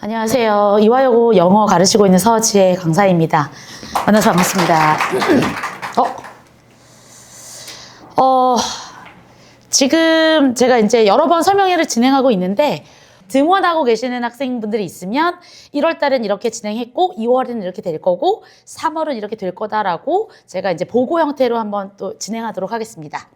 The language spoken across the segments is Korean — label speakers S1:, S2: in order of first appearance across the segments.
S1: 안녕하세요. 이화여고 영어 가르치고 있는 서지혜 강사입니다. 만나서 반갑습니다. 지금 제가 이제 여러 번 설명회를 진행하고 있는데 등원하고 계시는 학생분들이 있으면 1월 달은 이렇게 진행했고 2월에는 이렇게 될 거고 3월은 이렇게 될 거다라고 제가 이제 보고 형태로 한번 또 진행하도록 하겠습니다.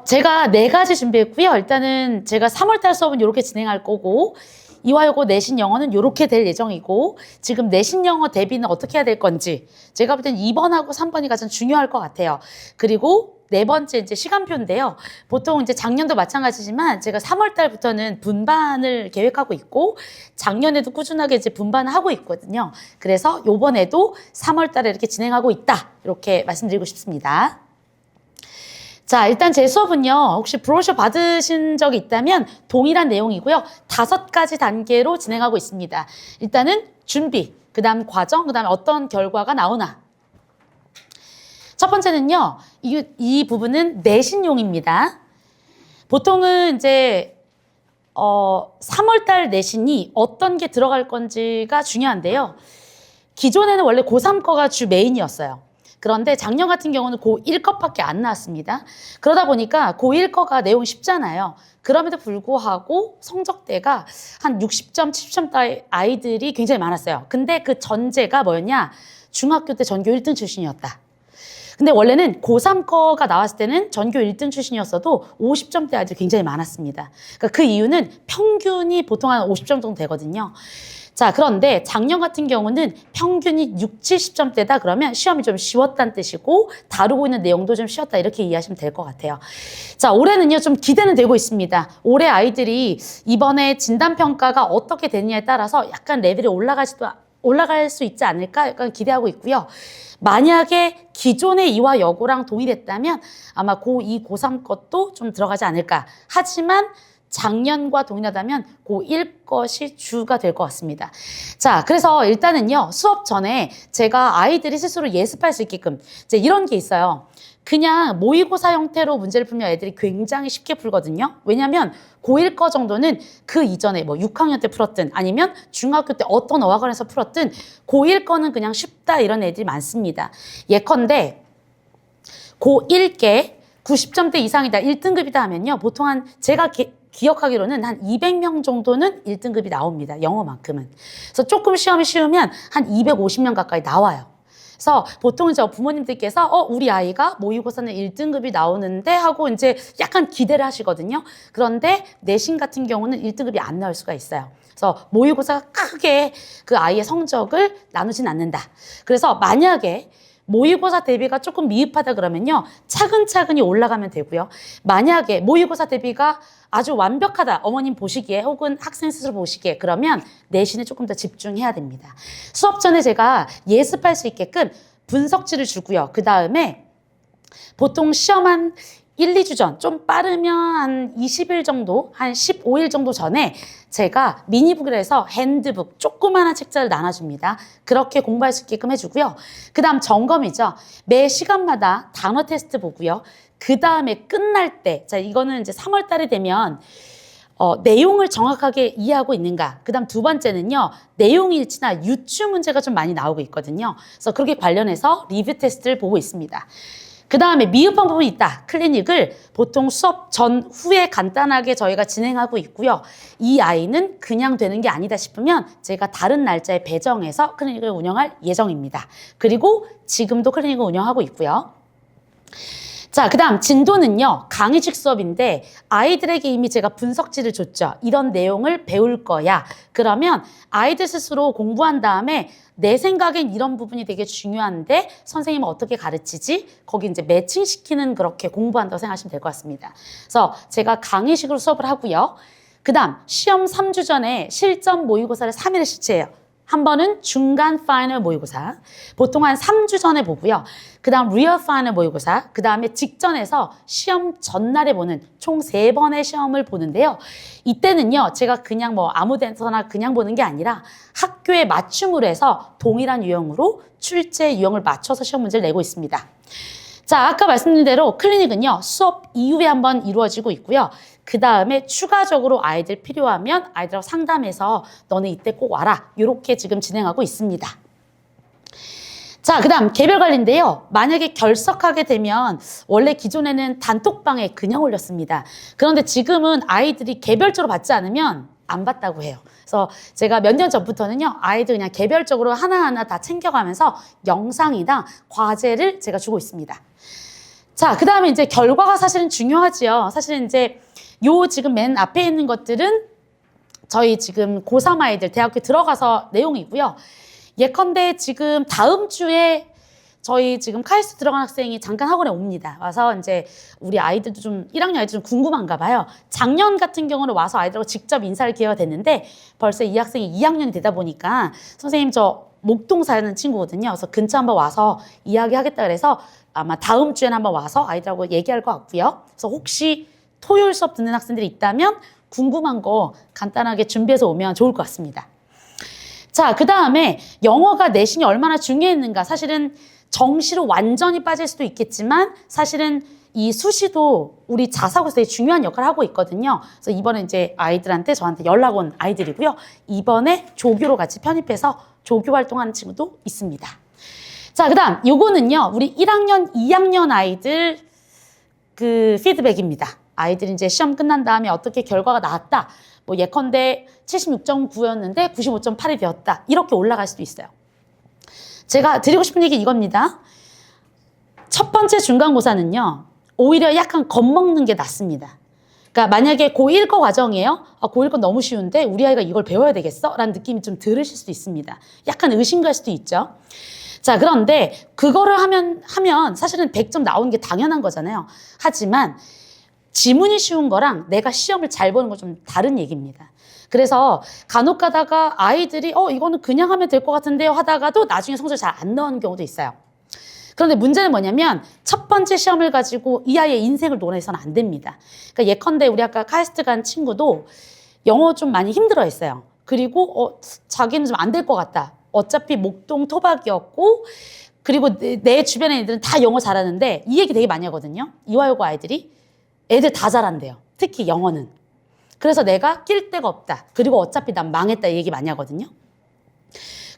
S1: 제가 4가지 준비했고요. 일단은 제가 3월달 수업은 이렇게 진행할 거고 이화여고 내신 영어는 이렇게 될 예정이고 지금 내신 영어 대비는 어떻게 해야 될 건지 제가 볼 땐 2번하고 3번이 가장 중요할 것 같아요. 그리고 4번째 이제 시간표인데요. 보통 이제 작년도 마찬가지지만 제가 3월달부터는 분반을 계획하고 있고 작년에도 꾸준하게 이제 분반을 하고 있거든요. 그래서 요번에도 3월달에 이렇게 진행하고 있다. 이렇게 말씀드리고 싶습니다. 자, 일단 제 수업은요, 혹시 브로셔 받으신 적이 있다면 동일한 내용이고요. 5가지 단계로 진행하고 있습니다. 일단은 준비, 그 다음 과정, 그 다음에 어떤 결과가 나오나. 첫 번째는요, 이 부분은 내신용입니다. 보통은 이제, 3월달 내신이 어떤 게 들어갈 건지가 중요한데요. 기존에는 원래 고3 거가 주 메인이었어요. 그런데 작년 같은 경우는 고1 것밖에 안 나왔습니다. 그러다 보니까 고1 거가 내용이 쉽잖아요. 그럼에도 불구하고 성적대가 한 60점, 70점 아이들이 굉장히 많았어요. 근데 그 전제가 뭐였냐? 중학교 때 전교 1등 출신이었다. 근데 원래는 고3 거가 나왔을 때는 전교 1등 출신이었어도 50점대 아이들이 굉장히 많았습니다. 그러니까 그 이유는 평균이 보통 한 50점 정도 되거든요. 자, 그런데 작년 같은 경우는 평균이 60, 70점대다 그러면 시험이 좀 쉬웠다는 뜻이고 다루고 있는 내용도 좀 쉬웠다 이렇게 이해하시면 될 것 같아요. 자, 올해는요 좀 기대는 되고 있습니다. 올해 아이들이 이번에 진단평가가 어떻게 되느냐에 따라서 약간 레벨이 올라갈 수 있지 않을까 약간 기대하고 있고요. 만약에 기존의 이화여고랑 동일했다면 아마 고2, 고3 것도 좀 들어가지 않을까. 하지만 작년과 동일하다면 고1 것이 주가 될 것 같습니다. 자, 그래서 일단은요, 수업 전에 제가 아이들이 스스로 예습할 수 있게끔 이제 이런 게 있어요. 그냥 모의고사 형태로 문제를 풀면 애들이 굉장히 쉽게 풀거든요. 왜냐하면 고1 거 정도는 그 이전에 뭐 6학년 때 풀었든 아니면 중학교 때 어떤 어학원에서 풀었든 고1 거는 그냥 쉽다 이런 애들이 많습니다. 예컨대 고1께 90점대 이상이다, 1등급이다 하면요. 보통 한 제가 기억하기로는 한 200명 정도는 1등급이 나옵니다. 영어만큼은. 그래서 조금 시험이 쉬우면 한 250명 가까이 나와요. 그래서 보통 이제 부모님들께서 우리 아이가 모의고사는 1등급이 나오는데 하고 이제 약간 기대를 하시거든요. 그런데 내신 같은 경우는 1등급이 안 나올 수가 있어요. 그래서 모의고사가 크게 그 아이의 성적을 나누진 않는다. 그래서 만약에 모의고사 대비가 조금 미흡하다 그러면요. 차근차근히 올라가면 되고요. 만약에 모의고사 대비가 아주 완벽하다. 어머님 보시기에 혹은 학생 스스로 보시기에 그러면 내신에 조금 더 집중해야 됩니다. 수업 전에 제가 예습할 수 있게끔 분석지를 주고요. 그 다음에 보통 시험 한 1, 2주 전, 좀 빠르면 한 20일 정도, 한 15일 정도 전에 제가 미니북을 해서 핸드북, 조그마한 책자를 나눠줍니다. 그렇게 공부할 수 있게끔 해주고요. 그 다음 점검이죠. 매 시간마다 단어 테스트 보고요. 그 다음에 끝날 때, 자, 이거는 이제 3월 달이 되면 내용을 정확하게 이해하고 있는가. 그 다음 2번째는요. 내용 일치나 유추 문제가 좀 많이 나오고 있거든요. 그래서 그렇게 관련해서 리뷰 테스트를 보고 있습니다. 그 다음에 미흡한 부분이 있다. 클리닉을 보통 수업 전후에 간단하게 저희가 진행하고 있고요. 이 아이는 그냥 되는 게 아니다 싶으면 제가 다른 날짜에 배정해서 클리닉을 운영할 예정입니다. 그리고 지금도 클리닉을 운영하고 있고요. 자, 그 다음 진도는요. 강의식 수업인데 아이들에게 이미 제가 분석지를 줬죠. 이런 내용을 배울 거야. 그러면 아이들 스스로 공부한 다음에 내 생각엔 이런 부분이 되게 중요한데 선생님은 어떻게 가르치지? 거기 이제 매칭시키는 그렇게 공부한다고 생각하시면 될 것 같습니다. 그래서 제가 강의식으로 수업을 하고요. 그 다음 시험 3주 전에 실전 모의고사를 3일을 실시해요. 한 번은 중간 파이널 모의고사, 보통 한 3주 전에 보고요. 그 다음 리얼 파이널 모의고사, 그 다음에 직전에서 시험 전날에 보는 총 3번의 시험을 보는데요. 이때는요, 제가 그냥 뭐 아무 데서나 그냥 보는 게 아니라 학교에 맞춤으로 해서 동일한 유형으로 출제 유형을 맞춰서 시험 문제를 내고 있습니다. 자, 아까 말씀드린 대로 클리닉은요, 수업 이후에 한번 이루어지고 있고요. 그 다음에 추가적으로 아이들 필요하면 아이들하고 상담해서 너네 이때 꼭 와라. 이렇게 지금 진행하고 있습니다. 자, 그 다음 개별 관리인데요. 만약에 결석하게 되면 원래 기존에는 단톡방에 그냥 올렸습니다. 그런데 지금은 아이들이 개별적으로 받지 않으면 안 받다고 해요. 그래서 제가 몇 년 전부터는요, 아이들 그냥 개별적으로 하나하나 다 챙겨가면서 영상이나 과제를 제가 주고 있습니다. 자, 그 다음에 이제 결과가 사실은 중요하지요. 사실은 이제 요 지금 맨 앞에 있는 것들은 저희 지금 고3 아이들 대학교 들어가서 내용이고요. 예컨대 지금 다음 주에 저희 지금 카이스트 들어간 학생이 잠깐 학원에 옵니다. 와서 이제 우리 아이들도 좀 1학년 아이들 좀 궁금한가 봐요. 작년 같은 경우는 와서 아이들하고 직접 인사할 기회가 됐는데 벌써 이 학생이 2학년이 되다 보니까 선생님 저 목동 사는 친구거든요. 그래서 근처 한번 와서 이야기하겠다 그래서 아마 다음 주에는 한번 와서 아이들하고 얘기할 것 같고요. 그래서 혹시 토요일 수업 듣는 학생들이 있다면 궁금한 거 간단하게 준비해서 오면 좋을 것 같습니다. 자, 그 다음에 영어가 내신이 얼마나 중요했는가. 사실은 정시로 완전히 빠질 수도 있겠지만 사실은 이 수시도 우리 자사고에서 되게 중요한 역할을 하고 있거든요. 그래서 이번에 이제 아이들한테 저한테 연락 온 아이들이고요. 이번에 조교로 같이 편입해서 조교 활동하는 친구도 있습니다. 자, 그 다음 요거는요. 우리 1학년, 2학년 아이들 그 피드백입니다. 아이들이 이제 시험 끝난 다음에 어떻게 결과가 나왔다. 뭐 예컨대 76.9였는데 95.8이 되었다. 이렇게 올라갈 수도 있어요. 제가 드리고 싶은 얘기 이겁니다. 첫 번째 중간고사는요. 오히려 약간 겁먹는 게 낫습니다. 그러니까 만약에 고1 거 과정이에요. 고1 건 너무 쉬운데 우리 아이가 이걸 배워야 되겠어? 라는 느낌이 좀 들으실 수도 있습니다. 약간 의심갈 수도 있죠. 자, 그런데 그거를 하면 사실은 100점 나오는 게 당연한 거잖아요. 하지만 지문이 쉬운 거랑 내가 시험을 잘 보는 건 좀 다른 얘기입니다. 그래서 간혹 가다가 아이들이 이거는 그냥 하면 될 것 같은데요 하다가도 나중에 성적이 잘 안 나오는 경우도 있어요. 그런데 문제는 뭐냐면 첫 번째 시험을 가지고 이 아이의 인생을 논해서는 안 됩니다. 그러니까 예컨대 우리 아까 카이스트 간 친구도 영어 좀 많이 힘들어했어요. 그리고 자기는 좀 안 될 것 같다. 어차피 목동 토박이었고 그리고 내 주변에 애들은 다 영어 잘하는데 이 얘기 되게 많이 하거든요. 이화여고 아이들이 애들 다 잘한대요. 특히 영어는. 그래서 내가 낄 데가 없다. 그리고 어차피 난 망했다. 이 얘기 많이 하거든요.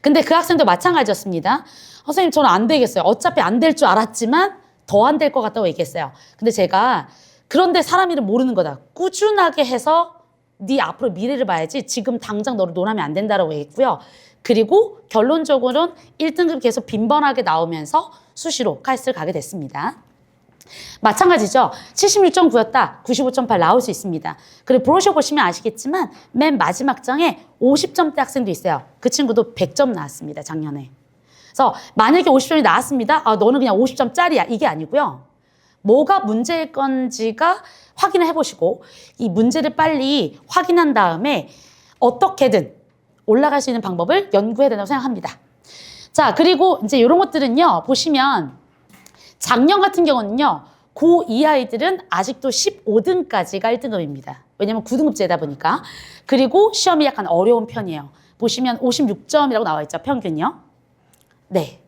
S1: 근데 그 학생도 마찬가지였습니다. 선생님 저는 안 되겠어요. 어차피 안 될 줄 알았지만 더 안 될 것 같다고 얘기했어요. 근데 제가 그런데 사람 이름 모르는 거다. 꾸준하게 해서 네 앞으로 미래를 봐야지 지금 당장 너를 논하면 안 된다라고 얘기했고요. 그리고 결론적으로는 1등급 계속 빈번하게 나오면서 수시로 카이스트를 가게 됐습니다. 마찬가지죠. 76.9였다. 95.8 나올 수 있습니다. 그리고 브로셔 보시면 아시겠지만 맨 마지막 장에 50점대 학생도 있어요. 그 친구도 100점 나왔습니다. 작년에. 그래서 만약에 50점이 나왔습니다. 너는 그냥 50점짜리야. 이게 아니고요. 뭐가 문제일 건지가 확인을 해보시고 이 문제를 빨리 확인한 다음에 어떻게든 올라갈 수 있는 방법을 연구해야 된다고 생각합니다. 자, 그리고 이제 이런 것들은요. 보시면 작년 같은 경우는요. 고2 아이들은 아직도 15등까지가 1등급입니다. 왜냐면 9등급제다 보니까. 그리고 시험이 약간 어려운 편이에요. 보시면 56점이라고 나와 있죠. 평균요. 네.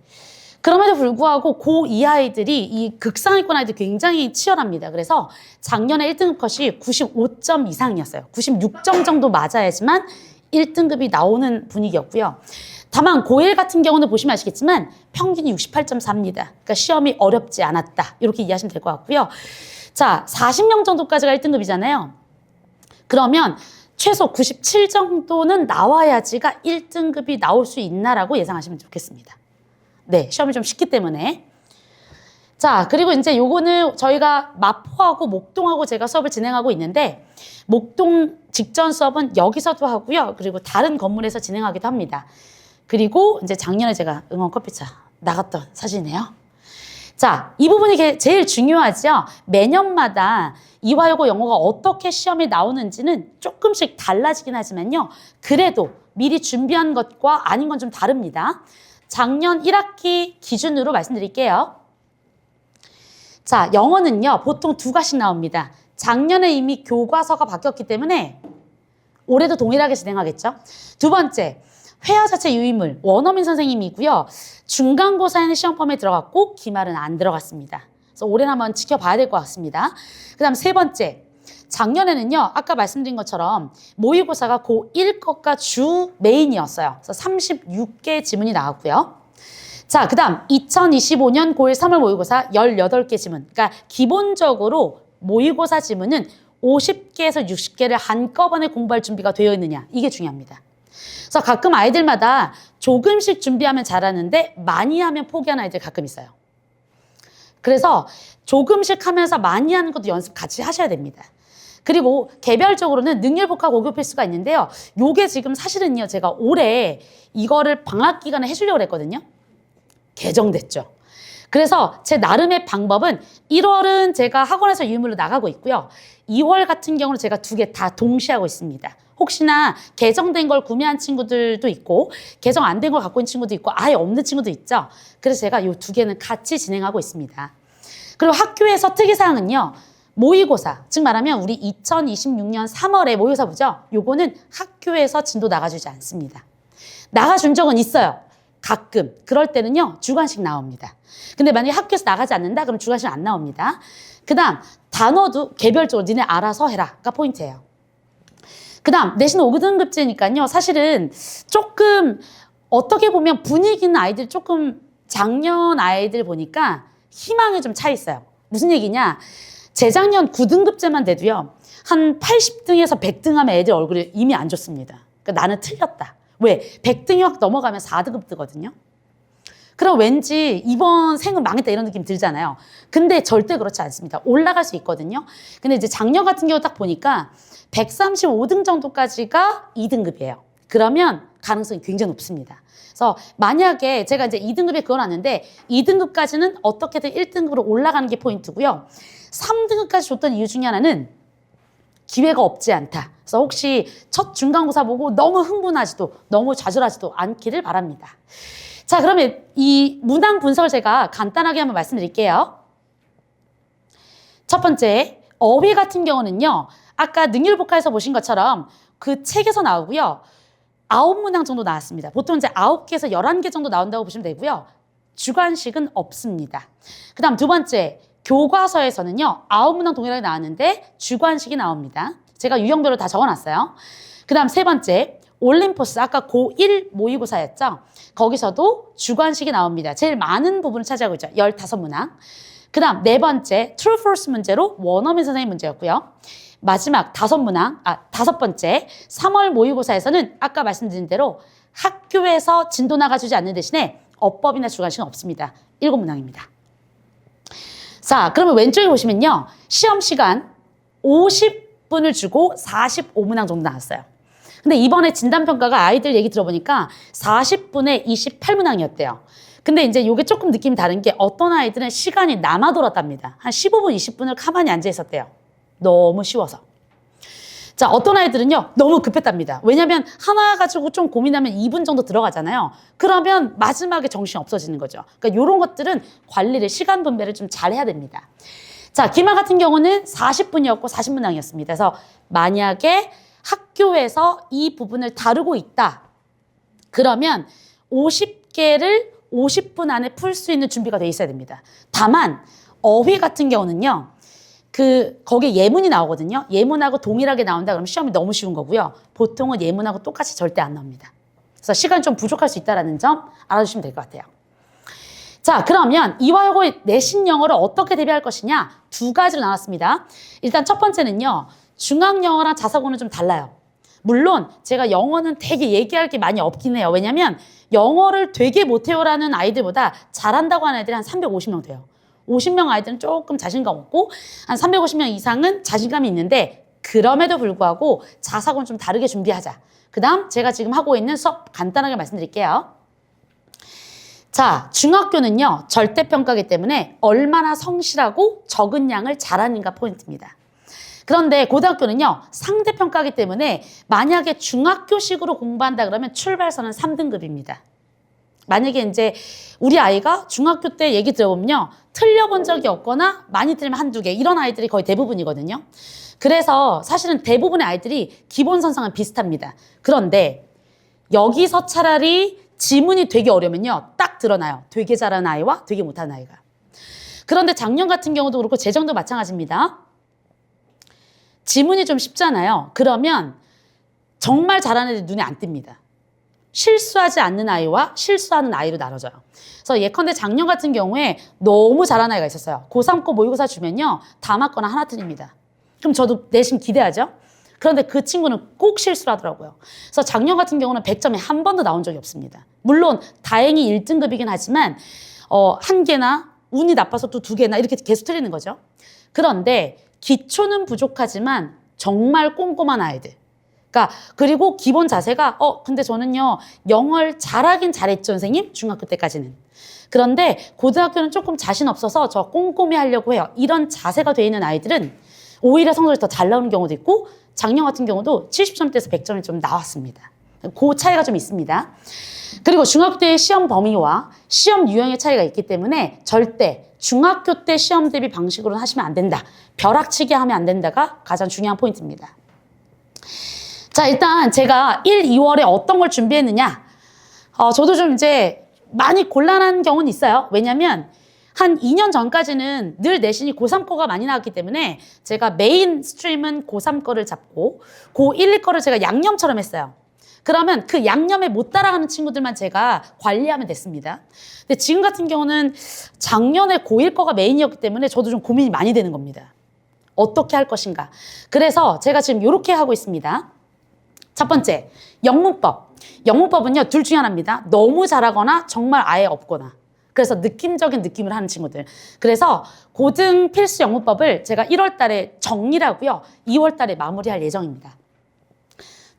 S1: 그럼에도 불구하고 고2 아이들이 이 극상위권 아이들 굉장히 치열합니다. 그래서 작년에 1등급 컷이 95점 이상이었어요. 96점 정도 맞아야지만 1등급이 나오는 분위기였고요. 다만 고1 같은 경우는 보시면 아시겠지만 평균이 68.4입니다. 그러니까 시험이 어렵지 않았다. 이렇게 이해하시면 될 것 같고요. 자, 40명 정도까지가 1등급이잖아요. 그러면 최소 97 정도는 나와야지가 1등급이 나올 수 있나라고 예상하시면 좋겠습니다. 네, 시험이 좀 쉽기 때문에. 자, 그리고 이제 요거는 저희가 마포하고 목동하고 제가 수업을 진행하고 있는데 목동 직전 수업은 여기서도 하고요. 그리고 다른 건물에서 진행하기도 합니다. 그리고 이제 작년에 제가 응원 커피차 나갔던 사진이에요. 자, 이 부분이 제일 중요하죠. 매년마다 이화여고 영어가 어떻게 시험에 나오는지는 조금씩 달라지긴 하지만요. 그래도 미리 준비한 것과 아닌 건 좀 다릅니다. 작년 1학기 기준으로 말씀드릴게요. 자, 영어는요. 보통 2가씩 나옵니다. 작년에 이미 교과서가 바뀌었기 때문에 올해도 동일하게 진행하겠죠. 두 번째, 회화 자체 유의물, 원어민 선생님이고요. 중간고사에는 시험 펌에 들어갔고 기말은 안 들어갔습니다. 그래서 올해는 한번 지켜봐야 될 것 같습니다. 그 다음 세 번째, 작년에는요, 아까 말씀드린 것처럼 모의고사가 고1 것과 주 메인이었어요. 그래서 36개 지문이 나왔고요. 자, 그 다음 2025년 고1 3월 모의고사 18개 지문. 그러니까 기본적으로 모의고사 지문은 50개에서 60개를 한꺼번에 공부할 준비가 되어 있느냐. 이게 중요합니다. 그래서 가끔 아이들마다 조금씩 준비하면 잘하는데 많이 하면 포기하는 아이들 가끔 있어요. 그래서 조금씩 하면서 많이 하는 것도 연습 같이 하셔야 됩니다. 그리고 개별적으로는 능률복합 고교 필수가 있는데요. 요게 지금 사실은요, 제가 올해 이거를 방학 기간에 해주려고 했거든요. 개정됐죠. 그래서 제 나름의 방법은 1월은 제가 학원에서 유인물로 나가고 있고요. 2월 같은 경우는 제가 2개 다 동시에 하고 있습니다. 혹시나 개정된 걸 구매한 친구들도 있고 개정 안 된 걸 갖고 있는 친구도 있고 아예 없는 친구도 있죠. 그래서 제가 이 2개는 같이 진행하고 있습니다. 그리고 학교에서 특이사항은요. 모의고사, 즉 말하면 우리 2026년 3월에 모의고사 보죠. 요거는 학교에서 진도 나가주지 않습니다. 나가준 적은 있어요. 가끔. 그럴 때는요. 주관식 나옵니다. 근데 만약에 학교에서 나가지 않는다? 그럼 주관식 안 나옵니다. 그 다음 단어도 개별적으로 니네 알아서 해라가 포인트예요. 그 다음 내신 5등급제니까요. 사실은 조금 어떻게 보면 분위기 있는 아이들 조금 작년 아이들 보니까 희망이 좀 차 있어요. 무슨 얘기냐. 재작년 9등급제만 돼도요. 한 80등에서 100등 하면 애들 얼굴이 이미 안 좋습니다. 그러니까 나는 틀렸다. 왜? 100등이 확 넘어가면 4등급 뜨거든요. 그럼 왠지 이번 생은 망했다 이런 느낌 들잖아요. 근데 절대 그렇지 않습니다. 올라갈 수 있거든요. 근데 이제 작년 같은 경우 딱 보니까 135등 정도까지가 2등급이에요. 그러면 가능성이 굉장히 높습니다. 그래서 만약에 제가 이제 2등급에 그어놨는데 2등급까지는 어떻게든 1등급으로 올라가는 게 포인트고요. 3등급까지 줬던 이유 중에 하나는 기회가 없지 않다. 그래서 혹시 첫 중간고사 보고 너무 흥분하지도 너무 좌절하지도 않기를 바랍니다. 자, 그러면 이 문항 분석을 제가 간단하게 한번 말씀드릴게요. 첫 번째, 어휘 같은 경우는요. 아까 능률복합에서 보신 것처럼 그 책에서 나오고요. 9문항 정도 나왔습니다. 보통 이제 9개에서 11개 정도 나온다고 보시면 되고요. 주관식은 없습니다. 그 다음 두 번째, 교과서에서는요. 9문항 동일하게 나왔는데 주관식이 나옵니다. 제가 유형별로 다 적어놨어요. 그 다음 세 번째, 올림포스 아까 고1 모의고사였죠. 거기서도 주관식이 나옵니다. 제일 많은 부분을 차지하고 있죠. 15문항. 그 다음 네 번째, true false 문제로 원어민 선생님 문제였고요. 마지막 다섯 번째 3월 모의고사에서는 아까 말씀드린 대로 학교에서 진도 나가주지 않는 대신에 어법이나 주관식은 없습니다. 7문항입니다. 자, 그러면 왼쪽에 보시면요. 시험 시간 50분을 주고 45문항 정도 나왔어요. 근데 이번에 진단평가가 아이들 얘기 들어보니까 40분에 28문항이었대요. 근데 이제 이게 조금 느낌이 다른 게 어떤 아이들은 시간이 남아 돌았답니다. 한 15분, 20분을 가만히 앉아 있었대요. 너무 쉬워서. 자, 어떤 아이들은요, 너무 급했답니다. 왜냐면 하나 가지고 좀 고민하면 2분 정도 들어가잖아요. 그러면 마지막에 정신이 없어지는 거죠. 그러니까 이런 것들은 관리를, 시간 분배를 좀 잘 해야 됩니다. 자, 기말 같은 경우는 40분이었고 40문항이었습니다. 그래서 만약에 학교에서 이 부분을 다루고 있다. 그러면 50개를 50분 안에 풀 수 있는 준비가 돼 있어야 됩니다. 다만 어휘 같은 경우는요. 거기에 예문이 나오거든요. 예문하고 동일하게 나온다 그러면 시험이 너무 쉬운 거고요. 보통은 예문하고 똑같이 절대 안 나옵니다. 그래서 시간이 좀 부족할 수 있다는 점 알아주시면 될 것 같아요. 자, 그러면 이화여고 내신 영어를 어떻게 대비할 것이냐? 2가지로 나눴습니다. 일단 첫 번째는요. 중학영어랑 자사고는 좀 달라요. 물론 제가 영어는 되게 얘기할 게 많이 없긴 해요. 왜냐면 영어를 되게 못해요라는 아이들보다 잘한다고 하는 아이들이 한 350명 돼요. 50명 아이들은 조금 자신감 없고 한 350명 이상은 자신감이 있는데 그럼에도 불구하고 자사고는 좀 다르게 준비하자. 그 다음 제가 지금 하고 있는 수업 간단하게 말씀드릴게요. 자, 중학교는요. 절대평가이기 때문에 얼마나 성실하고 적은 양을 잘하는가 포인트입니다. 그런데 고등학교는요. 상대평가이기 때문에 만약에 중학교식으로 공부한다 그러면 출발선은 3등급입니다. 만약에 이제 우리 아이가 중학교 때 얘기 들어보면요. 틀려본 적이 없거나 많이 틀리면 한두 개 이런 아이들이 거의 대부분이거든요. 그래서 사실은 대부분의 아이들이 기본 선상은 비슷합니다. 그런데 여기서 차라리 지문이 되게 어려우면요. 딱 드러나요. 되게 잘하는 아이와 되게 못하는 아이가. 그런데 작년 같은 경우도 그렇고 재정도 마찬가지입니다. 지문이 좀 쉽잖아요. 그러면 정말 잘하는 애들 눈에 안 띕니다. 실수하지 않는 아이와 실수하는 아이로 나눠져요. 그래서 예컨대 작년 같은 경우에 너무 잘하는 아이가 있었어요. 고3 거 모의고사 주면요. 다 맞거나 하나 틀립니다. 그럼 저도 내심 기대하죠. 그런데 그 친구는 꼭 실수를 하더라고요. 그래서 작년 같은 경우는 100점이 한 번도 나온 적이 없습니다. 물론 다행히 1등급이긴 하지만 한 개나 운이 나빠서 또 두 개나 이렇게 계속 틀리는 거죠. 그런데 기초는 부족하지만 정말 꼼꼼한 아이들. 그러니까 그리고 기본 자세가 근데 저는요 영어를 잘하긴 잘했죠 선생님 중학교 때까지는. 그런데 고등학교는 조금 자신 없어서 저 꼼꼼히 하려고 해요. 이런 자세가 돼 있는 아이들은 오히려 성적이 더 잘 나오는 경우도 있고 작년 같은 경우도 70점대에서 100점이 좀 나왔습니다. 그 차이가 좀 있습니다. 그리고 중학교 때의 시험 범위와 시험 유형의 차이가 있기 때문에 절대 중학교 때 시험 대비 방식으로는 하시면 안 된다. 벼락치기 하면 안 된다가 가장 중요한 포인트입니다. 자, 일단 제가 1, 2월에 어떤 걸 준비했느냐. 저도 좀 이제 많이 곤란한 경우는 있어요. 왜냐면 한 2년 전까지는 늘 내신이 고3 거가 많이 나왔기 때문에 제가 메인 스트림은 고3 거를 잡고 고1, 2 거를 제가 양념처럼 했어요. 그러면 그 양념에 못 따라가는 친구들만 제가 관리하면 됐습니다. 근데 지금 같은 경우는 작년에 고1 거가 메인이었기 때문에 저도 좀 고민이 많이 되는 겁니다. 어떻게 할 것인가. 그래서 제가 지금 이렇게 하고 있습니다. 첫 번째, 영문법. 영문법은요, 둘 중에 하나입니다. 너무 잘하거나 정말 아예 없거나. 그래서 느낌적인 느낌을 하는 친구들. 그래서 고등 필수 영문법을 제가 1월 달에 정리를 하고요. 2월 달에 마무리할 예정입니다.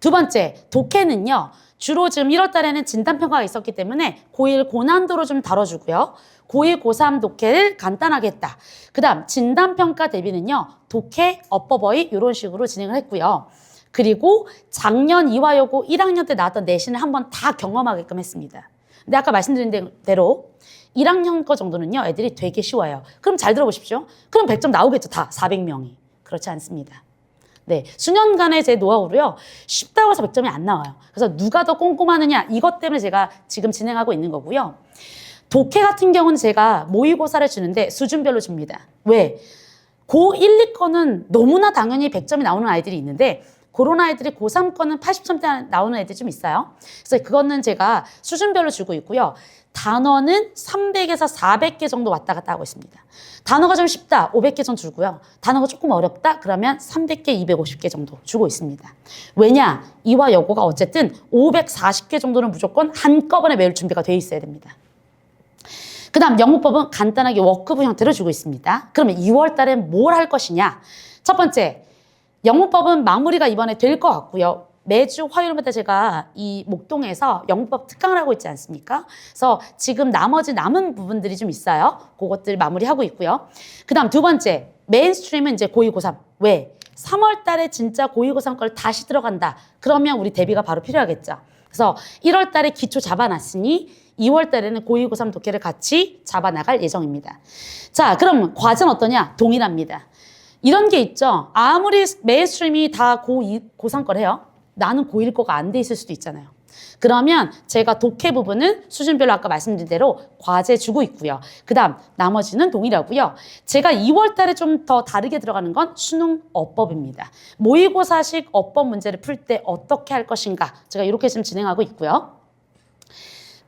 S1: 두 번째, 독해는요. 주로 지금 1월 달에는 진단평가가 있었기 때문에 고1 고난도로 좀 다뤄주고요. 고2, 고3 독해를 간단하게 했다. 그 다음 진단평가 대비는요. 독해, 어법어휘 이런 식으로 진행을 했고요. 그리고 작년 이화여고 1학년 때 나왔던 내신을 한번 다 경험하게끔 했습니다. 근데 아까 말씀드린 대로 1학년 거 정도는요. 애들이 되게 쉬워요. 그럼 잘 들어보십시오. 그럼 100점 나오겠죠. 다 400명이. 그렇지 않습니다. 네, 수년간의 제 노하우로요. 쉽다고 해서 100점이 안 나와요. 그래서 누가 더 꼼꼼하느냐 이것 때문에 제가 지금 진행하고 있는 거고요. 독해 같은 경우는 제가 모의고사를 주는데 수준별로 줍니다. 왜? 고1, 2거는 너무나 당연히 100점이 나오는 아이들이 있는데 그런 아이들이 고3 거는 80점대 나오는 애들이 좀 있어요. 그래서 그거는 제가 수준별로 주고 있고요. 단어는 300에서 400개 정도 왔다 갔다 하고 있습니다. 단어가 좀 쉽다, 500개 정도 주고요. 단어가 조금 어렵다, 그러면 300개, 250개 정도 주고 있습니다. 왜냐? 이화 여고가 어쨌든 540개 정도는 무조건 한꺼번에 외울 준비가 돼 있어야 됩니다. 그 다음 영문법은 간단하게 워크북 형태로 주고 있습니다. 그러면 2월 달엔 뭘 할 것이냐? 첫 번째, 영문법은 마무리가 이번에 될 것 같고요. 매주 화요일마다 제가 이 목동에서 영문법 특강을 하고 있지 않습니까? 그래서 지금 나머지 남은 부분들이 좀 있어요. 그것들 마무리하고 있고요. 그 다음 두 번째, 메인스트림은 이제 고2, 고3. 왜? 3월 달에 진짜 고2, 고3 걸 다시 들어간다. 그러면 우리 대비가 바로 필요하겠죠. 그래서 1월 달에 기초 잡아놨으니 2월 달에는 고2, 고3 독해를 같이 잡아나갈 예정입니다. 자, 그럼 과제는 어떠냐? 동일합니다. 이런 게 있죠. 아무리 메인스트림이 다 고2, 고3 거래요. 나는 고1 거가 안 돼 있을 수도 있잖아요. 그러면 제가 독해 부분은 수준별로 아까 말씀드린 대로 과제 주고 있고요. 그 다음 나머지는 동일하고요. 제가 2월 달에 좀 더 다르게 들어가는 건 수능 어법입니다. 모의고사식 어법 문제를 풀 때 어떻게 할 것인가 제가 이렇게 지금 진행하고 있고요.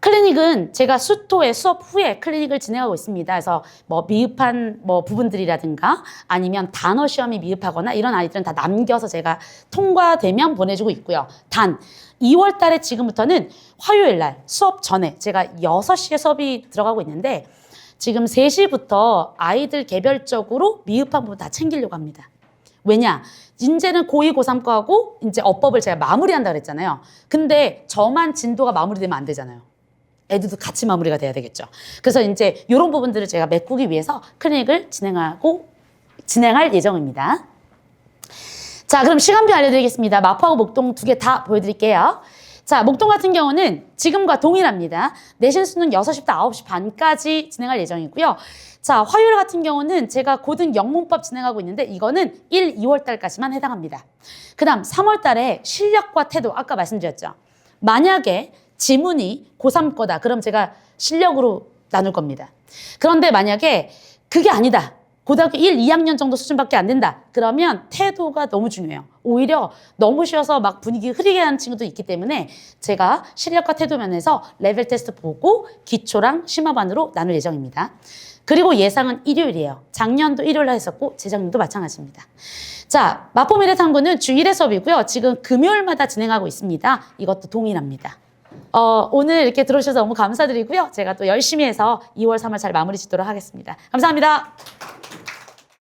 S1: 클리닉은 제가 수토에 수업 후에 클리닉을 진행하고 있습니다. 그래서 뭐 미흡한 부분들이라든가 아니면 단어 시험이 미흡하거나 이런 아이들은 다 남겨서 제가 통과되면 보내주고 있고요. 단 2월 달에 지금부터는 화요일 날 수업 전에 제가 6시에 수업이 들어가고 있는데 지금 3시부터 아이들 개별적으로 미흡한 부분 다 챙기려고 합니다. 왜냐? 이제는 고2, 고3 거하고 이제 어법을 제가 마무리한다 그랬잖아요. 근데 저만 진도가 마무리되면 안 되잖아요. 애들도 같이 마무리가 돼야 되겠죠. 그래서 이제 이런 부분들을 제가 메꾸기 위해서 클리닉을 진행할 예정입니다. 자, 그럼 시간표 알려드리겠습니다. 마포하고 목동 두 개 다 보여드릴게요. 자, 목동 같은 경우는 지금과 동일합니다. 내신 수능 6시부터 9시 반까지 진행할 예정이고요. 자, 화요일 같은 경우는 제가 고등 영문법 진행하고 있는데 이거는 1, 2월 달까지만 해당합니다. 그 다음 3월 달에 실력과 태도, 아까 말씀드렸죠. 만약에 지문이 고3 거다. 그럼 제가 실력으로 나눌 겁니다. 그런데 만약에 그게 아니다. 고등학교 1, 2학년 정도 수준밖에 안 된다. 그러면 태도가 너무 중요해요. 오히려 너무 쉬워서 막 분위기 흐리게 하는 친구도 있기 때문에 제가 실력과 태도 면에서 레벨 테스트 보고 기초랑 심화반으로 나눌 예정입니다. 그리고 예상은 일요일이에요. 작년도 일요일날 했었고 재작년도 마찬가지입니다. 자, 마포미래탐구는 주 1회 수업이고요. 지금 금요일마다 진행하고 있습니다. 이것도 동일합니다. 오늘 이렇게 들어주셔서 너무 감사드리고요. 제가 또 열심히 해서 2월, 3월 잘 마무리 짓도록 하겠습니다. 감사합니다.